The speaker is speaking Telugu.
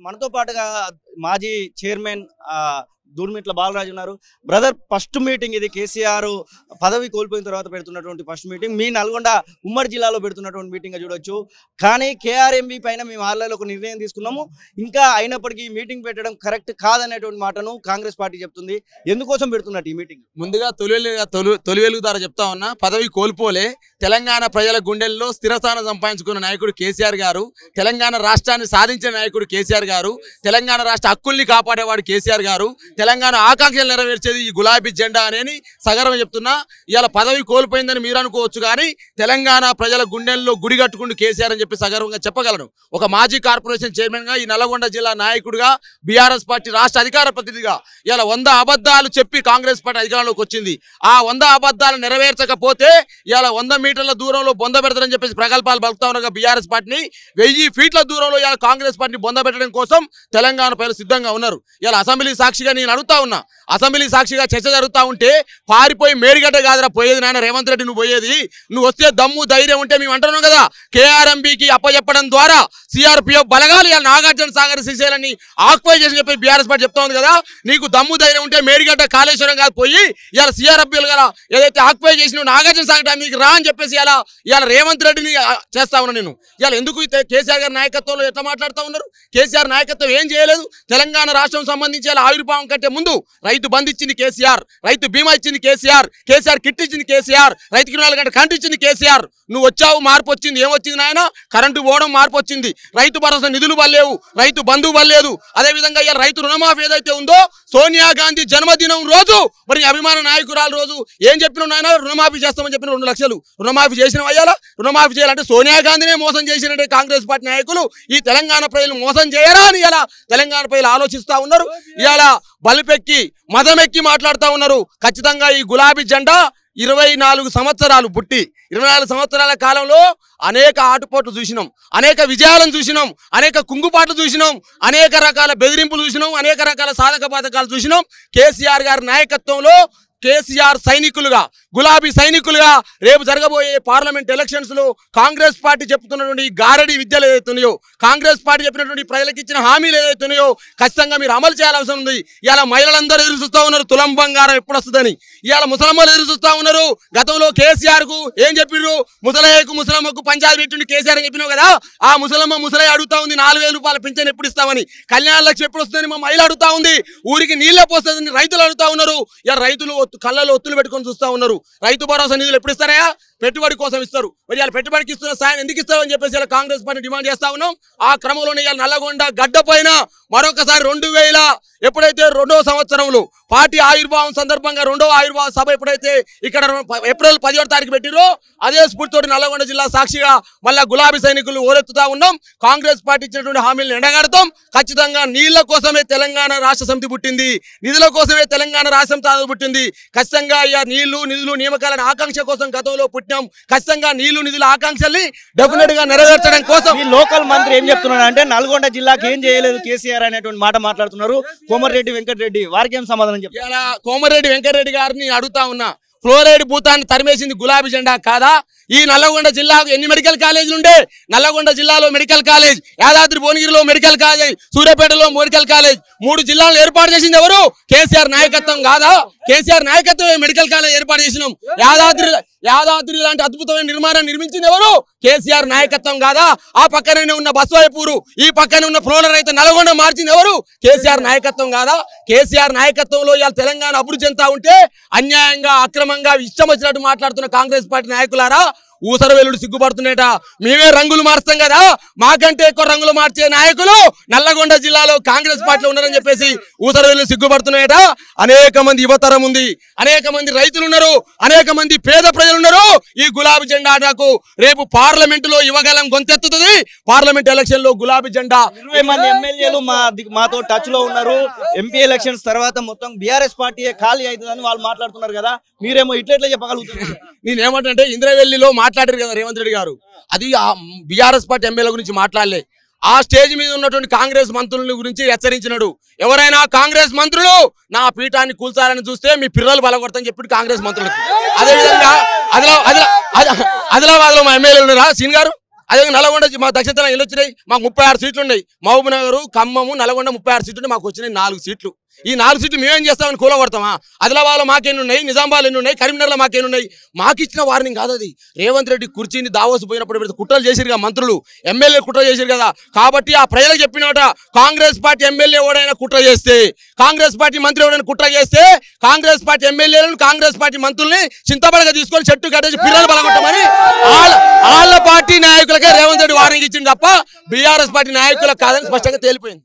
మనతో పాటుగా మాజీ చైర్మన్ దూర్మిట్ల బాలరాజు ఉన్నారు. బ్రదర్, ఫస్ట్ మీటింగ్ ఇది. కేసీఆర్ పదవి కోల్పోయిన తర్వాత పెడుతున్నటువంటి ఫస్ట్ మీటింగ్, మీ నల్గొండ ఉమ్మడి జిల్లాలో పెడుతున్నటువంటి మీటింగ్ చూడొచ్చు. కానీ కేఆర్ఎంబి పైన మేము ఆర్లలో ఒక నిర్ణయం తీసుకున్నాము, ఇంకా అయినప్పటికీ మీటింగ్ పెట్టడం కరెక్ట్ కాదనేటువంటి మాటను కాంగ్రెస్ పార్టీ చెప్తుంది. ఎందుకోసం పెడుతున్నట్టు ఈ మీటింగ్? ముందుగా తొలి వెలుగు ద్వారా చెప్తా ఉన్నా, పదవి కోల్పోలే తెలంగాణ ప్రజల గుండెల్లో స్థిరస్థానం సంపాదించుకున్న నాయకుడు కేసీఆర్ గారు, తెలంగాణ రాష్ట్రాన్ని సాధించిన నాయకుడు కేసీఆర్ గారు, తెలంగాణ రాష్ట్ర హక్కుల్ని కాపాడేవాడు కేసీఆర్ గారు, తెలంగాణ ఆకాంక్షలు నెరవేర్చేది ఈ గులాబీ జెండా అని సగర్వం చెప్తున్నా. ఇవాళ పదవి కోల్పోయిందని మీరు అనుకోవచ్చు, కానీ తెలంగాణ ప్రజల గుండెల్లో గుడి కట్టుకుంటూ కేసీఆర్ అని చెప్పి సగర్వంగా చెప్పగలను. ఒక మాజీ కార్పొరేషన్ చైర్మన్ గా, ఈ నల్గొండ జిల్లా నాయకుడిగా, బీఆర్ఎస్ పార్టీ రాష్ట్ర అధికార ప్రతినిధిగా ఇలా 100 అబద్ధాలు చెప్పి కాంగ్రెస్ పార్టీ అధికారంలోకి వచ్చింది. ఆ 100 అబద్ధాలు నెరవేర్చకపోతే ఇలా 100 మీటర్ల దూరంలో బొంద పెడతారని చెప్పేసి ప్రగల్భాలు పలుకుతా ఉన్న బీఆర్ఎస్ పార్టీని 1000 ఫీట్ల దూరంలో ఇలా కాంగ్రెస్ పార్టీని బొంద పెట్టడం కోసం తెలంగాణ ప్రజలు సిద్ధంగా ఉన్నారు. ఇలా అసెంబ్లీ సాక్షిగా నేను అడుగుతా ఉన్నా, అసెంబ్లీ సాక్షిగా చర్చ జరుగుతూ ఉంటే పారిపోయి మేడిగడ్డ కాదురా పోయేది నాయన రేవంత్ రెడ్డి, నువ్వు పోయేది, నువ్వు వస్తే దమ్ము ధైర్యం ఉంటే మేము అంటున్నాం కదా, కేఆర్ఎంబికి అప్పచెప్పడం ద్వారా సిఆర్పిఎఫ్ బలగాలు ఇలా నాగార్జున సాగర్ శ్రీశైలాన్ని ఆక్యుపై చేసి చెప్పి బీఆర్ఎస్ పార్టీ చెప్తా ఉంది కదా, నీకు దమ్ము ధైర్యం ఉంటే మేడిగడ్డ కాళేశ్వరం కాదు పోయి ఇలా సిఆర్ఎఫ్ఎల్ కదా ఏదైతే ఆక్యుపై చేసిన నాగార్జున సాగర్ మీకు రా అని చెప్పేసి ఇలా రేవంత్ రెడ్డిని చేస్తా ఉన్నా నేను. ఇలా ఎందుకు కేసీఆర్ గారి నాయకత్వంలో ఎట్లా మాట్లాడుతూ ఉన్నారు? కేసీఆర్ నాయకత్వం ఏం చేయలేదు. తెలంగాణ రాష్ట్రం సంబంధించి ఆవిర్భావం కంటే ముందు రైతు బంధు ఇచ్చింది కేసీఆర్, రైతు బీమా ఇచ్చింది కేసీఆర్, కేసీఆర్ కిట్ ఇచ్చింది కేసీఆర్, రైతుకి 4 గంటల కరెంట్ ఇచ్చింది కేసీఆర్. నువ్వు వచ్చావు, మార్పు వచ్చింది. ఏమొచ్చింది నాయన? కరెంటు పోవడం మార్పు వచ్చింది. రైతు భరోసా నిధులు వల్లేవు, రైతు బంధువు వల్లేదు. అదేవిధంగా ఇలా రైతు రుణమాఫీ ఏదైతే ఉందో, సోనియా గాంధీ జన్మదినం రోజు మరి అభిమాన నాయకురాలు రోజు ఏం చెప్పిన నాయన? రుణమాఫీ చేస్తామని చెప్పిన 2 లక్షలు రుణమాఫీ చేసిన అయ్యాలా? రుణమాఫీ చేయాలంటే సోనియా గాంధీనే మోసం చేసినట్టే కాంగ్రెస్ పార్టీ నాయకులు ఈ తెలంగాణ ప్రజలు మోసం చేయరా అని ఇలా తెలంగాణ ప్రజలు ఆలోచిస్తా ఉన్నారు. ఇవాళ బలిపెక్కి మదమెక్కి మాట్లాడుతూ ఉన్నారు. ఖచ్చితంగా ఈ గులాబీ జెండా 24 సంవత్సరాలు పుట్టి 24 సంవత్సరాల కాలంలో అనేక ఆటుపోట్లు చూసినాం, అనేక విజయాలను చూసినాం, అనేక కుంగుపాట్లు చూసినాం, అనేక రకాల బెదిరింపులు చూసినాం, అనేక రకాల సాధక బాధకాలు చూసినాం. కేసీఆర్ గారి నాయకత్వంలో కేసీఆర్ సైనికులుగా, గులాబీ సైనికులుగా రేపు జరగబోయే పార్లమెంట్ ఎలక్షన్స్ లో కాంగ్రెస్ పార్టీ చెప్తున్నటువంటి గారడి విద్యలు ఏదైతున్నాయో, కాంగ్రెస్ పార్టీ చెప్పినటువంటి ప్రజలకు ఇచ్చిన హామీలు ఏదైతున్నాయో ఖచ్చితంగా మీరు అమలు చేయాల్సి ఉంది. ఇవాళ మహిళలందరూ ఎదురు చూస్తూ ఉన్నారు తులం బంగారం ఎప్పుడు వస్తుందని. ఇవాళ ముసలమ్మలు ఎదురు చూస్తూ ఉన్నారు. గతంలో కేసీఆర్ కు ఏం చెప్పిర్రు? ముసలయ్యకు ముసలమ్మకు పంచాయతీ పెట్టి కేసీఆర్ అని చెప్పినావు కదా, ఆ ముసలయ్య అడుగుతా ఉంది 4000 రూపాయల పింఛన్ ఎప్పుడు ఇస్తామని, కళ్యాణ లక్ష్యం ఎప్పుడు వస్తుందని మా మహిళ అడుగుతా ఉంది, ఊరికి నీళ్ళే పోస్తుందని రైతులు అడుగుతా ఉన్నారు. ఇలా రైతులు కళ్ళలో ఒత్తులు పెట్టుకొని చూస్తూ ఉన్నారు. రైతు భరోసా నిధులు ఎప్పుడు ఇస్తారా? పెట్టుబడి కోసం ఇస్తారు. మరి ఇలా పెట్టుబడికి ఇస్తున్న సాయం ఎందుకు ఇస్తారు అని చెప్పేసి ఇలా కాంగ్రెస్ పార్టీ డిమాండ్ చేస్తా ఉన్నాం. ఆ క్రమంలోనే ఇలా నల్లగొండ గడ్డ పైన మరొకసారి 2000 ఎప్పుడైతే 2వ సంవత్సరంలో పార్టీ ఆవిర్భావం సందర్భంగా 2వ ఆవిర్భావ సభ ఎప్పుడైతే ఇక్కడ ఏప్రిల్ 10వ తారీఖు పెట్టిరో, అదే స్ఫూర్తితోటి నల్లగొండ జిల్లా సాక్షిగా మళ్ళా గులాబీ సైనికులు ఓరెత్తుతా ఉన్నాం. కాంగ్రెస్ పార్టీ ఇచ్చినటువంటి హామీలను ఎండగడతాం. ఖచ్చితంగా నీళ్ల కోసమే తెలంగాణ రాష్ట్ర సమితి పుట్టింది, నిధుల కోసమే తెలంగాణ రాష్ట్ర సమితి పుట్టింది. ఖచ్చితంగా నీళ్లు నిధులు నియామకాల ఆకాంక్ష కోసం గతంలో పుట్టినాం. ఖచ్చితంగా నీళ్లు నిధుల ఆకాంక్షల్ని డెఫినెట్ గా నెరవేర్చడం కోసం ఈ లోకల్ మంత్రి ఏం చెప్తున్నాడు అంటే, నల్గొండ జిల్లాకి ఏం చేయలేదు కేసీఆర్ అనేటువంటి మాట మాట్లాడుతున్నారు. కోమటిరెడ్డి వెంకటరెడ్డి వారికి ఏం సమాధానం చెప్పారు? ఇలా కోమటిరెడ్డి వెంకటరెడ్డి గారిని అడుగుతా ఉన్నా, ఫ్లోరైడ్ భూతాన్ని తరిమేసింది గులాబీ జెండా కాదా? ఈ నల్లగొండ జిల్లాకు ఎన్ని మెడికల్ కాలేజీలు ఉండే? నల్లగొండ జిల్లాలో మెడికల్ కాలేజ్, యాదాద్రి భువనగిరిలో మెడికల్ కాలేజ్, సూర్యాపేటలో మెడికల్ కాలేజ్, 3 జిల్లాలను ఏర్పాటు చేసింది ఎవరు? కేసీఆర్ నాయకత్వం కాదా? కేసీఆర్ నాయకత్వమే మెడికల్ కాలేజ్ ఏర్పాటు చేసినాం. యాదాద్రి లాంటి అద్భుతమైన నిర్మాణం నిర్మించింది ఎవరు? కేసీఆర్ నాయకత్వం కాదా? ఆ పక్కనే ఉన్న బస్వాయపూరు, ఈ పక్కనే ఉన్న ఫ్లోరైడ్ అయితే నల్గొండ మార్చింది ఎవరు? కేసీఆర్ నాయకత్వం కాదా? కేసీఆర్ నాయకత్వంలో ఇవాళ తెలంగాణ అభివృద్ధి చెందుతా ఉంటే అన్యాయంగా అక్రమంగా ఇష్టం వచ్చినట్టు మాట్లాడుతున్న కాంగ్రెస్ పార్టీ నాయకులారా, ఊసర వెల్లుడు సిగ్గుపడుతున్నట. మేమే రంగులు మార్స్తాం కదా, మాకంటే ఎక్కువ రంగులు మార్చే నాయకులు నల్లగొండ జిల్లాలో కాంగ్రెస్ పార్టీలో ఉన్నారని చెప్పేసి ఊసర వెల్లుడు సిగ్గుపడుతున్నాయట. అనేక మంది యువతరం ఉంది, అనేక మంది రైతులు ఉన్నారు, అనేక మంది పేద ప్రజలు ఉన్నారు. ఈ గులాబీ జెండా నాకు రేపు పార్లమెంట్ లో యువగలం గొంతెత్తుతుంది. పార్లమెంట్ ఎలక్షన్ లో గులాబీ జెండా 20 మంది ఎమ్మెల్యేలు మాతో టచ్ లో ఉన్నారు. ఎంపీ ఎలక్షన్స్ తర్వాత మొత్తం బీఆర్ఎస్ పార్టీ ఖాళీ అవుతుందని వాళ్ళు మాట్లాడుతున్నారు కదా, మీరేమో ఇట్లా చెప్పగలుగుతున్నారు? నేనేమంటే ఇంద్రవెల్లిలో మాట్లాడారు కదా రేవంత్ రెడ్డి గారు, అది బీఆర్ఎస్ పార్టీ ఎమ్మెల్యే గురించి మాట్లాడలే. ఆ స్టేజ్ మీద ఉన్నటువంటి కాంగ్రెస్ మంత్రుల గురించి హెచ్చరించినాడు. ఎవరైనా కాంగ్రెస్ మంత్రులు నా పీఠాన్ని కూల్చాలని చూస్తే మీ పిల్లలు బలగొడతాని చెప్పి కాంగ్రెస్ మంత్రులకు. అదేవిధంగా ఆదిలాబాద్ లో మా ఎమ్మెల్యేలు ఉన్నారా సీన్ గారు, అదే నల్గొండ మా దక్షిణ తెలంగాణ ఎన్ని వచ్చినాయి? మాకు 36 సీట్లు ఉన్నాయి. మహబూబ్ నగర్, ఖమ్మము, నల్గొండ 36 సీట్లు ఉన్నాయి. మాకు వచ్చినాయి 4 సీట్లు. ఈ 4 సీట్లు మేమేం చేస్తామని కూలగొడతామా? ఆదిలాబాద్లో మాకెన్ని ఉన్నాయి, నిజామాబాద్లో ఎన్ని ఉన్నాయి, కరీంనగర్లో మాకెన్ని ఉన్నాయి? మాకు ఇచ్చిన వార్నింగ్ కాదు అది. రేవంత్ రెడ్డి కుర్చీని దావోసు పోయినప్పుడు పెడితే కుట్రలు చేసిరు కదా మంత్రులు, ఎమ్మెల్యే కుట్ర చేసిరు కదా. కాబట్టి ఆ ప్రజలకు చెప్పినట, కాంగ్రెస్ పార్టీ ఎమ్మెల్యే ఎవడైనా కుట్ర చేస్తే, కాంగ్రెస్ పార్టీ మంత్రి ఎవడైనా కుట్ర చేస్తే, కాంగ్రెస్ పార్టీ ఎమ్మెల్యేలను, కాంగ్రెస్ పార్టీ మంత్రుల్ని చింతబడగా తీసుకొని చెట్టు కట్టేసి పిల్లలు బలగొట్టమని వాళ్ళ పార్టీ నాయకులకే రేవంత్ రెడ్డి వార్నింగ్ ఇచ్చింది తప్ప బీఆర్ఎస్ పార్టీ నాయకులకు కాదని స్పష్టంగా తేలిపోయింది.